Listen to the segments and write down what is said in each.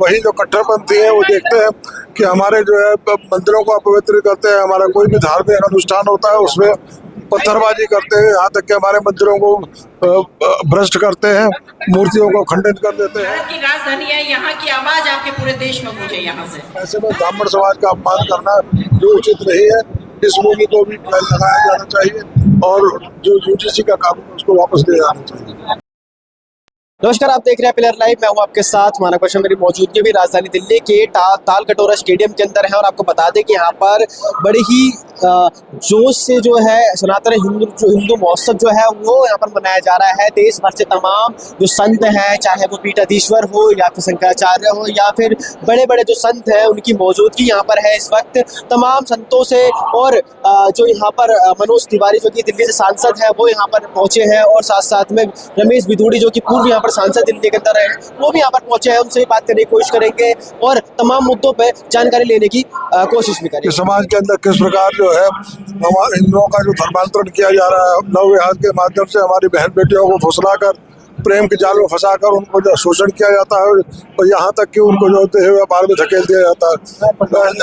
वही जो कट्टरपंथी है वो देखते हैं कि हमारे जो है मंदिरों को अपवित्र करते हैं, हमारा कोई भी धार्मिक अनुष्ठान होता है उसमें पत्थरबाजी करते हैं, यहाँ तक कि हमारे मंदिरों को भ्रष्ट करते हैं, मूर्तियों को खंडित कर देते हैं। भारत की राजधानी है, यहाँ की आवाज आपके पूरे देश में गूंजे यहाँ से। ऐसे में ब्राह्मण समाज का अपमान करना जो उचित नहीं है, इस मूवी को भी लगाया जाना चाहिए और जो यूजीसी का कानून है उसको वापस ले जाना चाहिए। नमस्कार, आप देख रहे हैं पिलर लाइव। मैं हूं आपके साथ मानव कौशल। मेरी मौजूदगी भी राजधानी दिल्ली के ताल कटोरा स्टेडियम के अंदर है और आपको बता दें कि यहाँ पर बड़ी ही जोश से जो है सनातन हिंदू महोत्सव जो है वो यहाँ पर मनाया जा रहा है। देश भर से तमाम जो संत हैं, चाहे वो पीठाधीश्वर हो या फिर शंकराचार्य हो या फिर बड़े बड़े जो संत हैं, उनकी मौजूदगी यहाँ पर है इस वक्त। तमाम संतों से और जो यहाँ पर मनोज तिवारी जो कि दिल्ली से सांसद है वो यहाँ पर पहुंचे हैं और साथ साथ में रमेश बिधूड़ी जो कि पूर्व यहाँ पर सांसद दिल्ली के अंदर है वो भी यहाँ पर पहुंचे हैं। उनसे बात करने की कोशिश करेंगे और तमाम मुद्दों पर जानकारी लेने की कोशिश भी करेंगे। समाज के अंदर किस प्रकार जो है हमारे हिंदुओं का जो धर्मांतरण किया जा रहा है, नव विहार के माध्यम से हमारी बहन बेटियों को फुसलाकर प्रेम के जाल में फंसाकर उनको जो शोषण किया जाता है और यहाँ तक कि उनको जो व्यापार में धकेल दिया जाता है।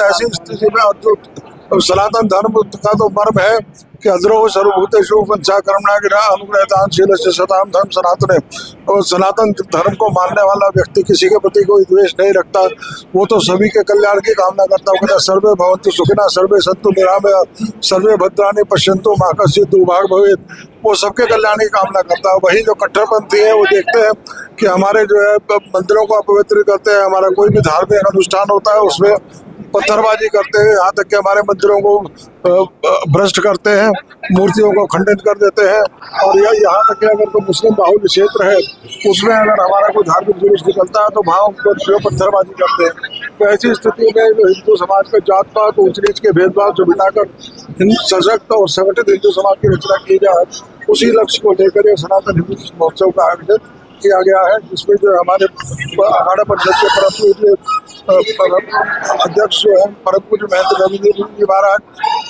ऐसी स्थिति में जो सनातन धर्म का तो मर्म है कि अद्रोह सर्वभूतेषु पंचाकर्मणा अनुग्रहदानशील सताम धर्म सनातन है। और सनातन धर्म को मानने वाला व्यक्ति किसी के प्रति कोई द्वेष नहीं रखता, वो तो सभी के कल्याण की कामना करता है। कहता सर्वे भवन्तु सुखिनः सर्वे सन्तु निरामया सर्वे भद्राणि पश्यन्तु मा कश्चित् दुर्भाग् भवेत्। वो सबके कल्याण की कामना करता है। वही जो कट्टरपंथी है वो देखते हैं कि हमारे जो है मंदिरों को अपवित्र करते हैं, हमारा कोई भी धार्मिक अनुष्ठान होता है उसमें पत्थरबाजी करते हैं, यहाँ तक कि हमारे मंदिरों को भ्रष्ट करते हैं, मूर्तियों को खंडित कर देते हैं। और यहाँ तक कि अगर कोई मुस्लिम बाहुल्य क्षेत्र है उसमें अगर हमारा कोई धार्मिक जुलूस निकलता है तो वहाँ उनको पत्थरबाजी करते हैं। तो ऐसी स्थिति में जो हिंदू समाज का जात पात ऊंच नीच के भेदभाव से मिटाकर सशक्त और संगठित हिंदू समाज की रचना की जाए, उसी लक्ष्य को लेकर सनातन हिंदू महोत्सव का आयोजन किया गया है, जिसमें जो हमारे अखाड़ा परिषद के अध्यक्ष जो है परम पूज्य महंत रविंद्र जी महाराज,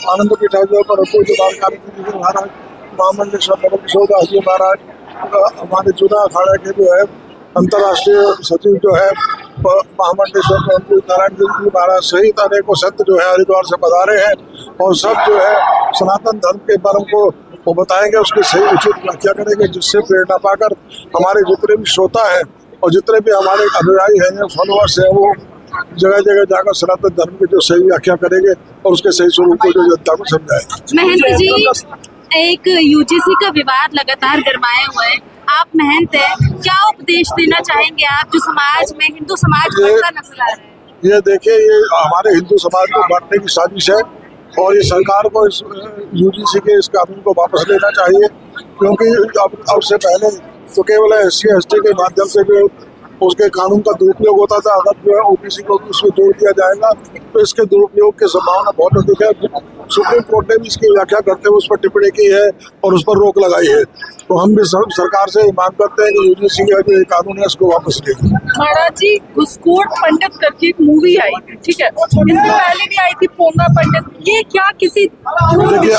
आनंद पीठाचार्य परम पूज्य बालकाली जी महाराज, महामंडलेश्वर नवल किशोर दास जी महाराज, हमारे जुदा अखाड़ा के जो है अंतर्राष्ट्रीय सचिव जो है महामंडलेश्वर परम पूज्य नारायण जी महाराज सहित अनेकों संत जो है हरिद्वार से पधारे हैं और सब जो है सनातन धर्म के मर्म को वो बताएंगे, उसकी सही उचित व्याख्या करेंगे, जिससे प्रेरणा पाकर हमारे जितने भी श्रोता हैं और जितने भी हमारे अनुयायी हैं, फॉलोअर्स हैं, वो जगह जगह जाकर सनातन धर्म की जो सही व्याख्या करेंगे और उसके सही स्वरूप को जो जनता को समझाएंगे। महंत जी, एक यूजीसी का विवाद लगातार गरमाए हुए हैं, आप महंत हैं, क्या उपदेश देना चाहेंगे आप जो समाज में हिंदू समाज बढ़ता नजर आ रहा है? ये देखिए, ये हमारे हिंदू समाज को बांटने की साजिश है और ये सरकार को इस यूजीसी के इस कानून को वापस लेना चाहिए, क्योंकि अब से पहले तो केवल SC/ST के माध्यम से भी उसके कानून का दुरुपयोग होता था। अगर जो है OBC को भी उसमें जोड़ दिया जाएगा तो इसके दुरुपयोग की संभावना बहुत अधिक है। सुप्रीम कोर्ट ने भी इसकी व्याख्या करते हुए उस पर टिप्पणी की है और उस पर रोक लगाई है। तो हम भी सरकार से मांग करते हैं कि यूजीसी का जो कानून है उसको वापस ले। महाराज जी, घुसखोर पंडित करके एक मूवी आई थी, ठीक है, इससे पहले भी आई थी पोंगा पंडित, ये क्या किसी देखिए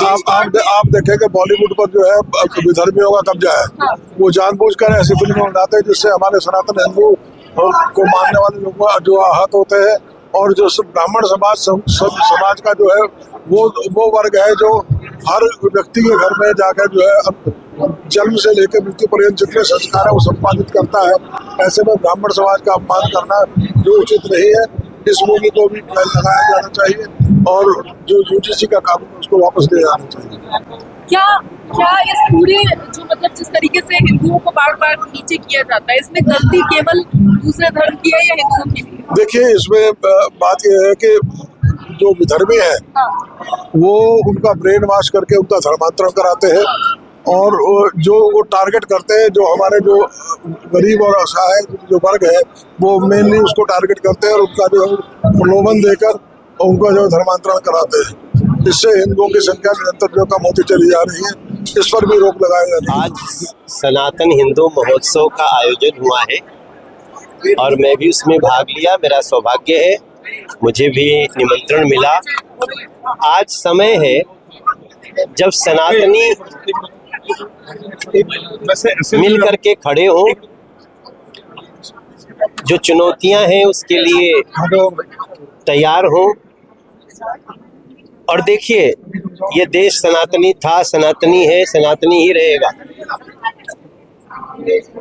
आप देखेंगे बॉलीवुड पर जो है विधर्मियों का कब्जा है। हाँ। वो जानबूझकर ऐसी फिल्में बनाते हैं जिससे हमारे सनातन हिंदू को मानने वाले लोग जो आहत होते हैं और जो ब्राह्मण समाज का जो है वो वर्ग है जो हर व्यक्ति के घर में जाकर जो है जन्म से लेकर मृत्यु पर्यंत जितने संस्कार है वो संपादित करता है। ऐसे में ब्राह्मण समाज का अपमान करना जो उचित नहीं है, इस मूवी को भी लगाया जाना चाहिए और जो यूजीसी का कानून है उसको वापस ले जाना चाहिए। क्या इस पूरे जो मतलब जिस तरीके से हिंदुओं को बार बार नीचे किया जाता है, इसमें गलती केवल दूसरे धर्म की है या हिंदुओं की भी? देखिए, इसमें बात यह है कि जो विधर्मी है वो उनका ब्रेन वॉश करके उनका धर्मांतरण कराते हैं और जो वो टारगेट करते हैं, जो हमारे जो गरीब और असहाय जो वर्ग है वो मेनली उसको टारगेट करते हैं और उनका जो प्रलोभन देकर उनका जो धर्मांतरण कराते हैं। इससे हिंदुओं की संख्या निरंतर जो कम होती चली जा रही है, इस पर भी रोक लगाया जा रही है। आज सनातन हिंदू महोत्सव का आयोजन हुआ है और मैं भी उसमें भाग लिया। मेरा सौभाग्य है, मुझे भी निमंत्रण मिला। आज समय है जब सनातनी मिल करके खड़े हों, जो चुनौतियां हैं उसके लिए तैयार हूं। और देखिए, ये देश सनातनी था, सनातनी है, सनातनी ही रहेगा।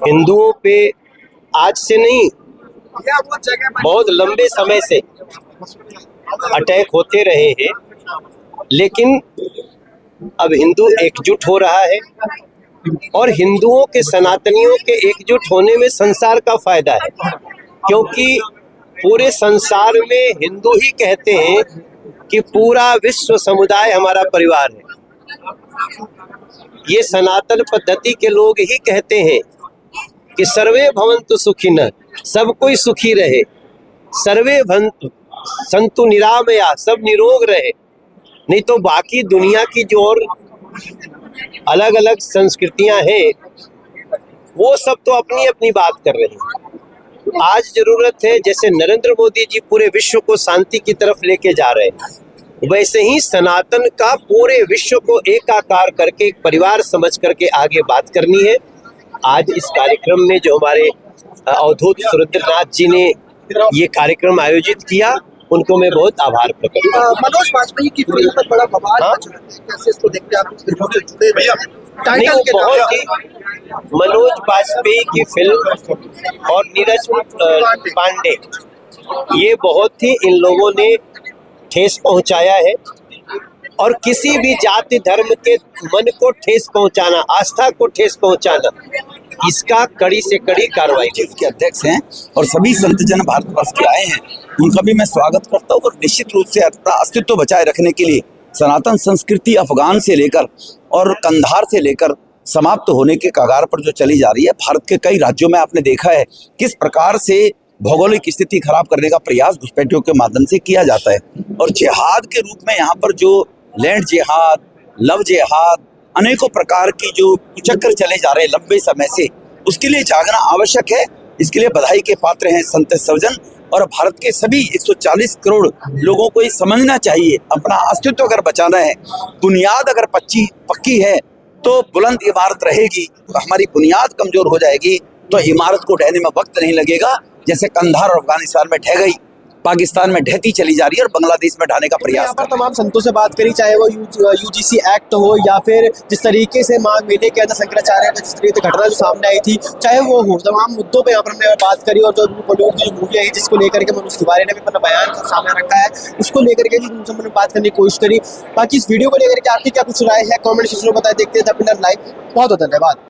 हिंदुओं पे आज से नहीं, बहुत लंबे समय से अटैक होते रहे हैं, लेकिन अब हिंदू एकजुट हो रहा है और हिंदुओं के, सनातनियों के एकजुट होने में संसार का फायदा है, क्योंकि पूरे संसार में हिंदू ही कहते हैं कि पूरा विश्व समुदाय हमारा परिवार है। ये सनातन पद्धति के लोग ही कहते हैं कि सर्वे भवन्तु सुखिनः, सब कोई सुखी रहे, सर्वे भवन्तु सन्तु निरामया, सब निरोग रहे। नहीं तो बाकी दुनिया की जो और अलग अलग संस्कृतियां हैं, वो सब तो अपनी अपनी बात कर रही हैं। आज जरूरत है, जैसे नरेंद्र मोदी जी पूरे विश्व को शांति की तरफ लेके जा रहे हैं, वैसे ही सनातन का पूरे विश्व को एकाकार करके, एक परिवार समझ करके आगे बात करनी है। आज इस कार्यक्रम में जो हमारे अवधूत सुरेंद्रनाथ जी ने ये कार्यक्रम आयोजित किया, उनको मैं बहुत आभार प्रकट करता हूं। मनोज वाजपेयी की फिल्म पर बड़ा बवाल मच रहा है, कैसे इसको देखते हैं आप? उस फिल्म से जुड़े हुए हैं। टाइटल के बहुत ही मनोज वाजपेयी की फिल्म और नीरज पांडे, ये बहुत ही इन लोगों ने ठेस पहुंचाया है। और किसी भी जाति धर्म के मन को ठेस पहुंचाना, आस्था को ठेस पहुंचाना, इसका कड़ी से कड़ी कार्रवाई। के अध्यक्ष हैं और सभी संतजन भारतवर्ष के आए हैं, उनका भी मैं स्वागत करता हूँ। और निश्चित रूप से अपना अस्तित्व बचाए रखने के लिए सनातन संस्कृति अफगान से लेकर और कंधार से लेकर समाप्त होने के कगार पर जो चली जा रही है। भारत के कई राज्यों में आपने देखा है किस प्रकार से भौगोलिक स्थिति खराब करने का प्रयास घुसपैठियों के माध्यम से किया जाता है। और जिहाद के रूप में यहाँ पर जो लैंड जिहाद, लव जिहाद, अनेकों प्रकार की जो चक्कर चले जा रहे हैं लंबे समय से, उसके लिए जागना आवश्यक है। इसके लिए बधाई के पात्र हैं संत सर्वजन। और भारत के सभी 140 करोड़ लोगों को ये समझना चाहिए, अपना अस्तित्व अगर बचाना है, बुनियाद अगर पक्की है तो बुलंद इमारत रहेगी। हमारी बुनियाद कमजोर हो जाएगी तो इमारत को ढहने में वक्त नहीं लगेगा। जैसे कंधार और अफगानिस्तान में ढह गई, पाकिस्तान में ढहती चली जा रही है और बांग्लादेश में ढाने का प्रयास। पर तमाम संतों से बात करी, चाहे वो यूजीसी एक्ट हो या फिर जिस तरीके से माघ मेले के अंदर शंकराचार्य में जिस तरीके से घटना जो सामने आई थी, चाहे वो हो, तमाम मुद्दों पे यहाँ पर हमने बात करी। और जो बॉलीवुड की मूवी आई जिसको लेकर के मनोज तिवारी ने भी अपना बयान सामने रखा है, उसको लेकर के भी हमने बात करने की कोशिश करी। बाकी इस वीडियो को लेकर के आपकी क्या कुछ राय है, कॉमेंट सेक्शन में बताए। देखते हैं द पिलर लाइव। बहुत बहुत धन्यवाद।